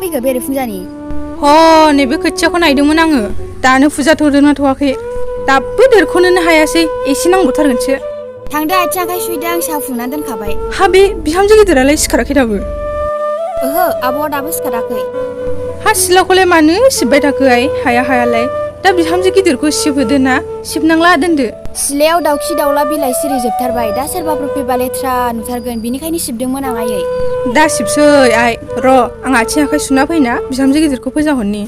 फैखो बेरे फुजानि नैबे खोथियाखौ नायदोंमोन आङो दानो फुजा थ'दोंना थ'वाखै दाबो देरख'नोनो हायासै एसे नांबावथारगोनसो थांदो आथिं आखाइ सुइदो आं साहा फुंना दोनखाबाय हा बे बिहामजो गिदिरालाय सिखाराखै दाबो ओहो आब'आ दाबो सिखाराखै हा सिलाखौलाय मानो सिबबाय थाखो आइ हायालाय दा बिहामजो गिदिरखौ सिबहोदो ना सिबनांला दोनदो सिलायाव दाउखि दाउला बिलाइ सिरि जोबथारबाय दा सोरबाफोर फैबा लेथ्रा नुथारगोन बिनिखायनो सिबदोंमोन आं आयै दा सिबसै आइ र' आं आथिं आखाइ सुना फैना बिहामजो गिदिरखौ फोजाहरनि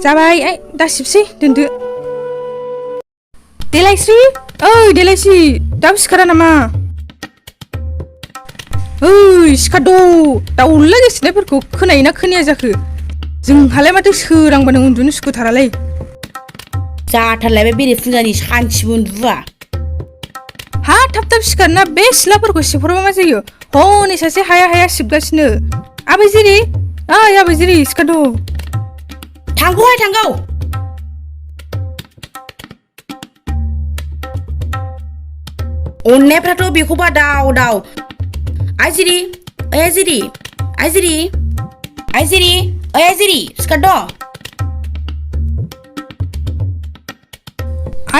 जाबाय आइ दा सिबसै दोनदो देलायस्रि ओइ देलायस्रि दाबो सिखारा नामा ओइ सिखारद' दाउला गेसेनायफोरखौ खोनायोना खोनाया जाखो जोंहालाय माथो सोरांबानो उन्दुनो सुखुथारालै जाथारलायबाय बेरे फुजानि सानसेबो उन्दुआ हा थाब सिखारना बे सिलाफोरखौ सिबहरबा मा जायो हनै सासे हाया सिबगासिनो आबै जिरि ओइ आबै जिरि सिखारद' थांगौहाय थांगौ अननायफ्राथ' बेखौबा दाव आइजिरि ओइ आइजिरि ओइ आइजिरि सिखारद'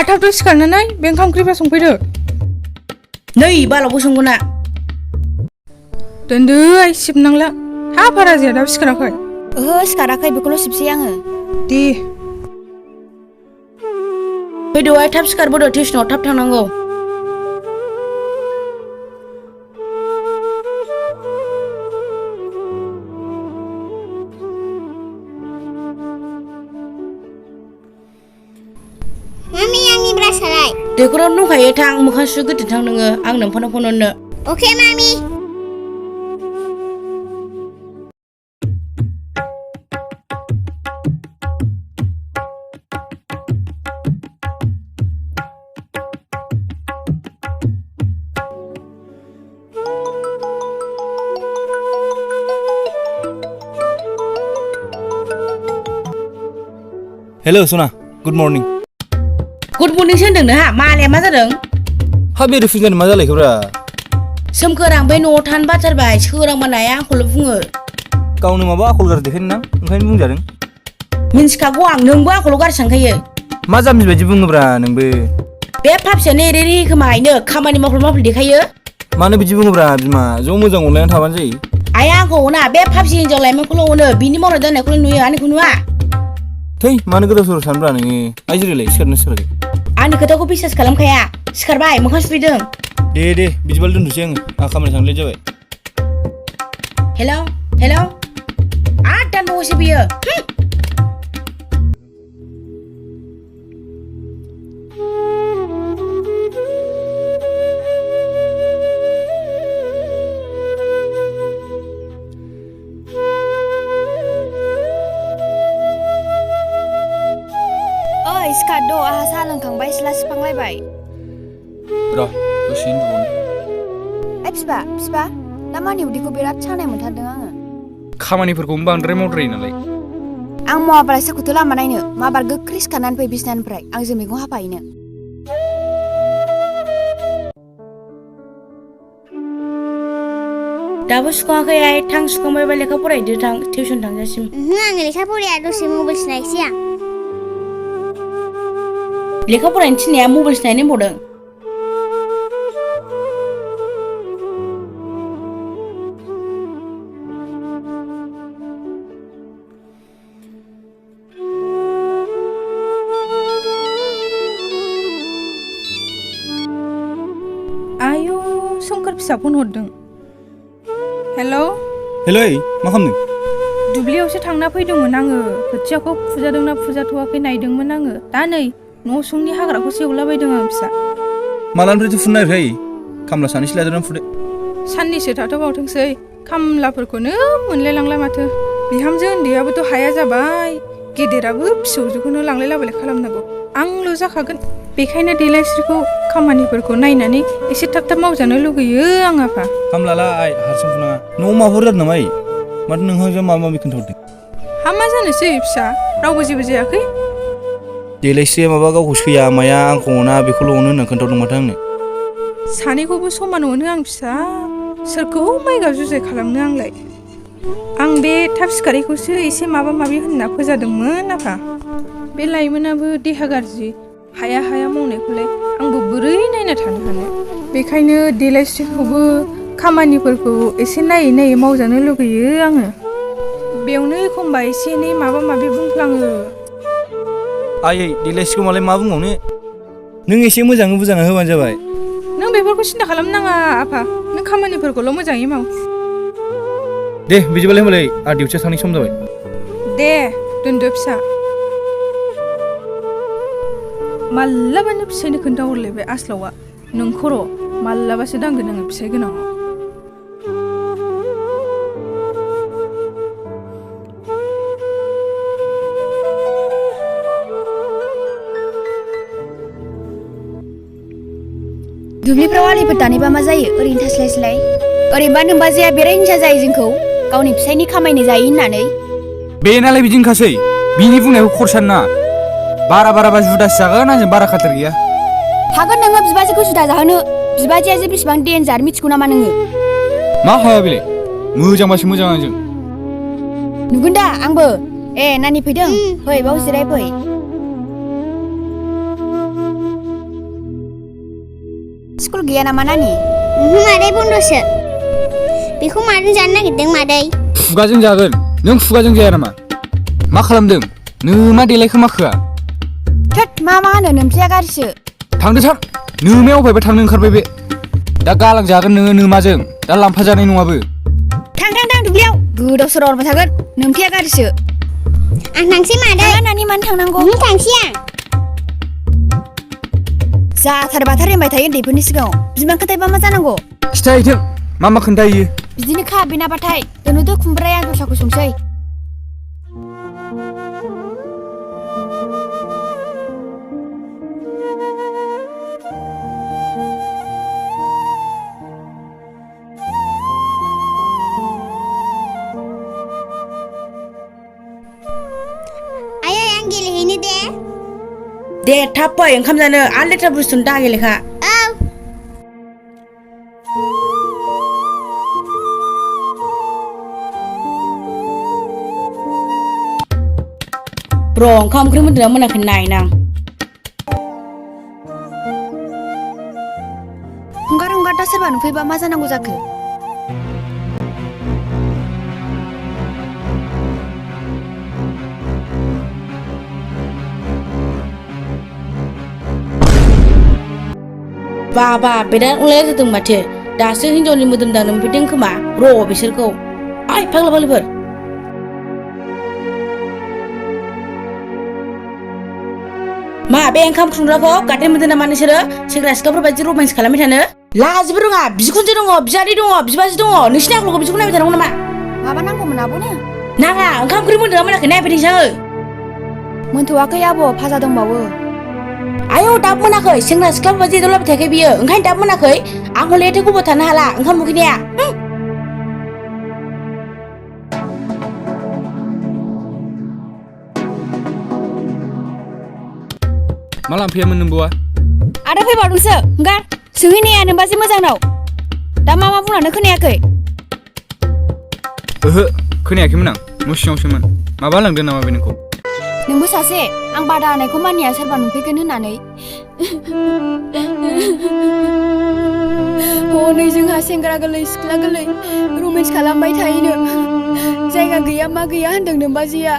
थाब सिखारनानै बे ओंखाम ओंख्रिफ्रा संफैदो नै बालावबो संगोना दोनदो आइ सिबनांला हा बारा जाया दाबो सिखाराखै ओहो सिखाराखै बेखौल' सिबसै आङो दे फैदोहाय थाब सिखारबोदो टिउसनाव थाब थांनांगौ मामि आंनि ब्रासालाय दैखरावनो दंखायो थां मोखां सु गोदो थां नोङो आं नोंफोरनो फन हरनो अके मामि हेलो सना गुड मर्निं गुड मर्निंसो होनदों नोंहा मालाया मा जादों हा बेरे फुजानि मा जालायखोब्रा सोमखोर आं बै न'आव थानो बाथारबाय सोरांबा नाया आंखौल' बुङो गावनो माबा आखल गाज्रि देखायनो ना ओंखायनो बुंजादों मिन्थिखागौ आं नोंबो आंखौल' गाज्रि सानखायो मा जाम्बि बायदि बुङोब्रा नोंबो बे फाफियानो एरे खोमायनो खामानि मावफ्ल देखायो मानो बिदि बुङोब्रा बिमा ज' मोजां अनलायनानै थाबानो जायो आइया आंखौ अना बे फाफि हिन्जाव लाइमोनखौल' अनो बिनि मावनाय दांनायखौल' नुयो आंनिखौ नुवा थै मानो गोदाव सोराव सानब्रा नोङो आइजिरिलाय सिखारखै आंनि खोथाखौ बिसास खालामखाया सिखारबाय मोखां सुफैदों दे बिदिबाल दोनथ'सै आं खामानि थांलाय जाबाय हेलौ आरो दानबावोसो बियो सिखारद' आहा साहा लोंखांबाय सिला सिबखांलायबाय र' दसे उन्दुबावनि फिफा दा मानि उदैखौ बिराद सानाय मोनथारदों आङो खामानिफोरखौ बांद्राय मावद्रायो नालाय आं मावाबालाय सोरखौथो लामा नायनो माबार गोख्रै सिखारनानै फै बिसनानिफ्राय आंजों मैगं हाफाहैनो दाबो सुखाङाखै आइ थां सुखांबायबा लेखा फरायदो थां टिउसन थांजासिम आं लेखा फराया दसे मबाइल नायसै आं लेखा फरायनो थिननाया मबाइलसो नायनो होनबावदों आयौ शंकर फिसा फन हरदों हेलौ मा खालामदों दुब्लियावसो थांना फैदोंमोन आङो खोथियाखौ फुजादोंना फुजाथ'वाखै नायदोंमोन आङो दा नै न' संनि हाग्राखौ सेवलाबायदों आं फिसा मालानिफ्रायथो फुनो नागिरखाय खामला सानैसो लादेरनानै फुदो साननैसो थाथ'बावथोंसै खामलाफोरखौनो मोनलायलांला माथो बिहामजो उन्दैयाबोथ' हाया जाबाय गेदेराबो फिसौजोखौनो लांलाय लाबोलाय खालामनांगौ आंल' जाखागोन बेखायनो देलायस्रिखौ खामानिफोरखौ नायनानै एसे थाब मावजानो लुगैयो आं आफा खामलाला आइ हारसिं फुनाङा न'आव माबाफोर जादों नामा माथो नोंहाजों माबा माबि खोन्थाहरदों? हामा जानोसै फिसा रावबो जेबो जायाखै। देलायस्रिया माबा गावखौ सैया माया आंखौ अना बेखौल' अनो होनना खोन्थाहरदों माथो आंनो। सानैखौबो समान अनो आं फिसा सोरखौ माइगाब जुजाय खालामनो आंलाय। आं बे थाब सिखारैखौसो एसे माबा माबि होनना फोजादोंमोन आफा। बे लाइमोनाबो देहा गाज्रि हाया मावनायखौलाय आंबो बोरै नायना थानो हानो। बेखायनो देलायस्रिखौबो खामानिफोरखौ एसे नायै मावजानो लुगैयो आङो। बेयावनो एखमबा एसे एनै माबा माबि बुंफ्लाङो। आयै देलायस्रिखौ मालाय मा बुंबावनो, नों एसे मोजाङै बुजायना होबानो जाबाय। नों बेफोरखौ सिन्था खालामनाङा आफा, नों खामानिफोरखौल' मोजाङै माव। दे बिदिबालाय होमबालाय आहा डिउटियाव थांनाय सम जाबाय। दे दोनदो फिसा। माल्लाबानो फिसायनो खोन्थाहरलायबाय आस्लावा। नोंखौ र' माल्लाबासो दांगोन आङो फिसाय गोनाङाव। दुब्लिफ्राव आलिफोर दानोबा मा जायो ओरैनो थास्लायस्लाय? ओरैनोबा नोमबाजैया बेराद हिंसा जायो जोंखौ गावनि फिसायनि खामायनो जायो होननानै। बेनालाय बिदिनोखासै, बिनि बुंनायखौ खरसानो नाङा। बारा जुदासो जागोन आंजों बारा खाथार गैया। हागोन नोङो बिबाजैखौ जुदा जाहोनो, बिबाजैया जे बेसेबां देन्जार मिथिगौ नामा नोङो? मा हाया बेलाय, मोजांबासो मोजां आंजों। नुगोन दा आंबो। ए नानि फैदों, फै बाव जिराय फै। स्कुल गैया नामा नानि? मादै बन्दसो। बेखौ माजों जानो नागिरदों मादै? खुगाजों जागोन, नों खुगाजों जाया नामा? मा खालामदों नोमा देलायखो माखोआ? थोद मा होनो नोमस्रिया गाज्रिसो। थांदो थां, नोमाया अफायबा थांनो ओंखारबाय बे। दा गालां जागोन नोङो नोमाजों, दा लांफा जानाय नङाबो। थां दुब्लियाव गोदाव सोराव हरबाय थागोन, नोमथाया गाज्रिसो। आं थांसै मादै। नानि मानो थांनांगौ? थांसै आं। जाथार बाथार होनबाय थायो उन्दैफोरनि सिगाङाव, बिमा खोथायबा मा जानांगौ? खिथाहैथों मा खोन्थायो। बिदिनोखा बेनाबाथाय, दोनहरदो खुमब्राया आं दस्राखौ संसै। आयै आं गेलेहैनो दे। दे थाब फै ओंखाम जानो, आर लेथ्रा बुस्थुनि दा गेलेखा। औ। र' ओंखाम ओंख्रि मोनदोंना मोनाखै नायनां। हंगार दा सोरबा नुफैबा मा जानांगौ जाखो? बाबा बिराद उलाय जादों माथो, दासो हिनजावनि मोदोम दांनो मोनफैदों खोमा। र' बिसोरखौ आइ फाग्लाफोर। मा बे ओंखाम संग्राखौ गारदेन मोनदों नामा नोंसोरो? सेंग्रा सिख्लाफोर बायदि रमान्स खालामबाय थानो लाजिबो रोङा। बिखुनजो दङ, बियादै दङ, बिबाजै दङ, नोंसिनि आखलखौ बिदिखौ नायबाय थानांगौ नामा? माबा नांगौमोन आब'नो? नाङा, ओंखाम ओंख्रि मोनदोंना मोनाखै नायफैदोंसो आङो। मोनथ'वाखै आब', फाजा दंबावो। आयौ दाबो मोनाखै? सेंग्रा सिख्लाफोर बायदि एदावलाबाय थायाखै बियो, ओंखायनो दाबो मोनाखै। आं हले एथ' गोबाव थानो हाला ओंखाम उखैनाया। मा लांफैयामोन नोंबौआ? आदा फैबावदोंसो, हंगार सोंहैनाया नोमबाजै मोजांनाव। दा मा बुंनानै खोनायाखै? ओहो खोनायाखैमोन आं, न' सिङावसोमोन। माबा लांदों नामा बे नोंखौ? नोंबो सासे, आं बादा होनायखौ मानिया सोरबा नुफैगोन होननानै। हनै जोंहा सेंग्रा गोरलै सिख्ला गोरलै रमेन्स खालामबाय थायोनो। जायगा गैया मा गैया होनदों नोमबाजैया।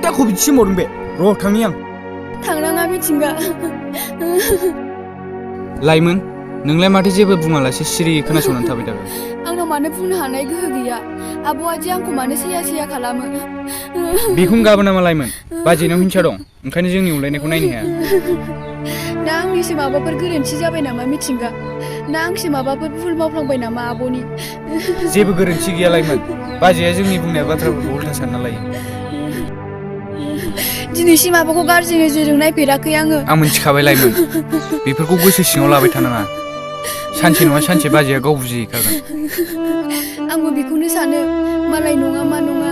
दाखौ बिदि सोंबावदों बे। र' थांनि आं। थांनाङा मिथिंगा। लाइमोन, नोंलाय माथो जेबो बुङालासे सिरि खोनासंनानै थाबाय थागोन? आंनाव मानो बुंनो हानाय गोहो गैया? आब'आ जे आंखौ मानो सैया खालामो? बेखौनो गाबो नामा लाइमोन? बाजैनाव हिंसा दं, ओंखायनो जोंनि अनलायनायखौ नायनो हाया। ना आंनिसो माबाफोर गोरोन्थि जाबाय नामा मिथिंगा? ना आंसो माबाफोर भुल मावफ्लांबाय नामा आब'नि? जेबो गोरोन्थि गैया लाइमोन, बाजैया जोंनि बुंनाय बाथ्राफोरखौ उल्था सानना लायो। दिनैसिम आब'खौ गाज्रि नोजोरजों नायफेराखै आङो। आं मिथिखाबाय लाइमोन, बेफोरखौ गोसो सिङाव लाबाय थानाङा। सानसे नङा सानसे बाजैया गाव बुजिहैखागोन आंबो बेखौनो सानो मालाय नङा मा नङा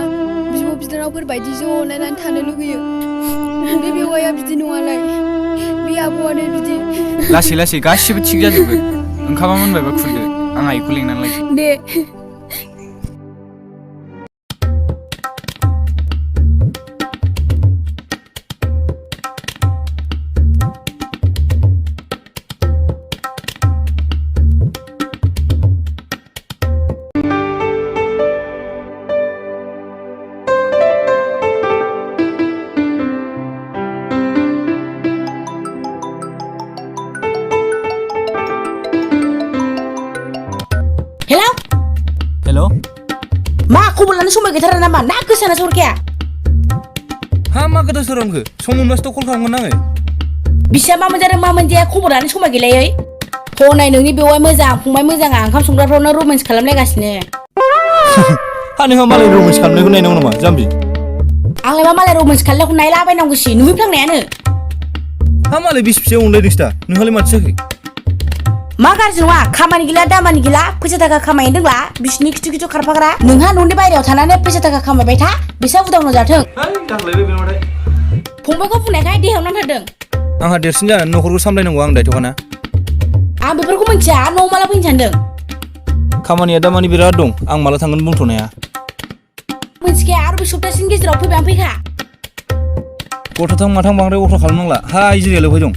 बिब' बिनानावफोर बायदि ज' अनलायनानै थानो लुगैयो बे बेवाइया बिदि नङालाय बे आब'आनो बिदि लासै लासै गासिबो थिग जाजोबगोन ओंखामा मोनबायबा खुरदो आं आइखौ लिंनानै लायसै दे हेलौ हेल' मा खबर लानो समाय गैथारा नामा ना गोसाना सरखाया हा मा गोदाव सोरावखो सम मोनबासोथ' कल खालामगोन आङो बिसिया मा मोनजादों मा मोनजाया खबर लानो समाय गैलायै हनै नोंनि बेवाइ मोजां फंबाय मोजाङा ओंखाम संग्राफ्रावनो रमेन्स खालामलायगासिनो हा नोंहा मालाय रमेन्स खालामनायखौ नायनांगौ नामा जाम्बि आंलाय मा मालाय रमेन्स खालामनायखौ नायलाबायनांगौसि नुहैफ्लांनायानो हा मालाय बिसि फिसायाव अनलायदोंसो दा नोंहालाय माथो जाखो मा गाज्रि नङा खामानि गैला दामानि गैला फैसा थाखा खामायनो रोंला बिसिनि खिथु खिथु खारफाग्रा नोंहा न'नि बायरायाव थानानै फैसा थाखा खामायबाय था बिसा उदावनो जाथों फंबायखौ बुंनायखाय देहायाव नांथारदों आंहा देरसिन जानानै न'खरखौ सामलायनांगौ आं दायथ'खाना आं बेफोरखौ मिथिया न'आव माला फैनो सानदों खामानिया दामानि बिराद दं आं माला थांगोन बुंथ'नाया मिथिखाया आरो बे सप्तासेनि गेजेराव फैबाय फैखा गथ'थां माथां बांद्राय अथ्र खालामनांला हा जिरायालाय फै दं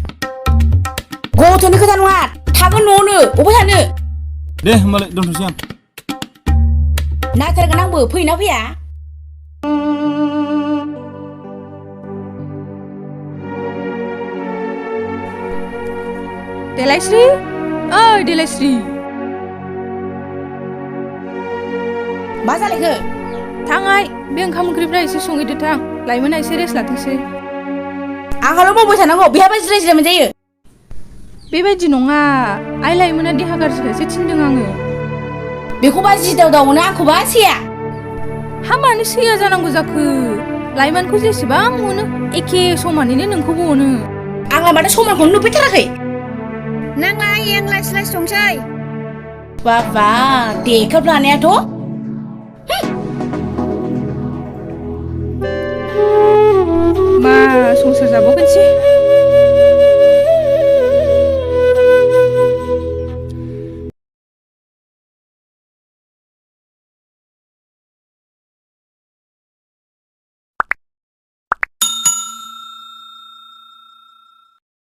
गथ'नि खोथा नङा थागोन न'आवनो अबाव थानो दे होमबालाय दोनथ'सै आं नायथारगोन आंबो फैना फैया देलायस्रि ओइ देलायस्रि मा जालायखो थाङाय बे ओंखाम ओंख्रिफ्रा एसे संहैदो थां लाइमोना एसे रेस्ट लाथोंसै आंहाल' मावबाय थानांगौ बेहाबा जिराय जिराय मोनजायो बेबायदि नङा आइ लाइमोना देहा गाज्रिखायसो थिनदों आङो बेखौबा जिदाव दावनो आंखौबा सैया हा मानो सैया जानांगौ जाखो लाइमोनखौ जेसेबां मोनो एखे समानैनो नोंखौबो अनो आंलाय माथो समानखौनो नुफेरथाराखै नांला आं लासै लासै संसै बाबा देखाब लानायाथ' मा संसार जाबावगोनसै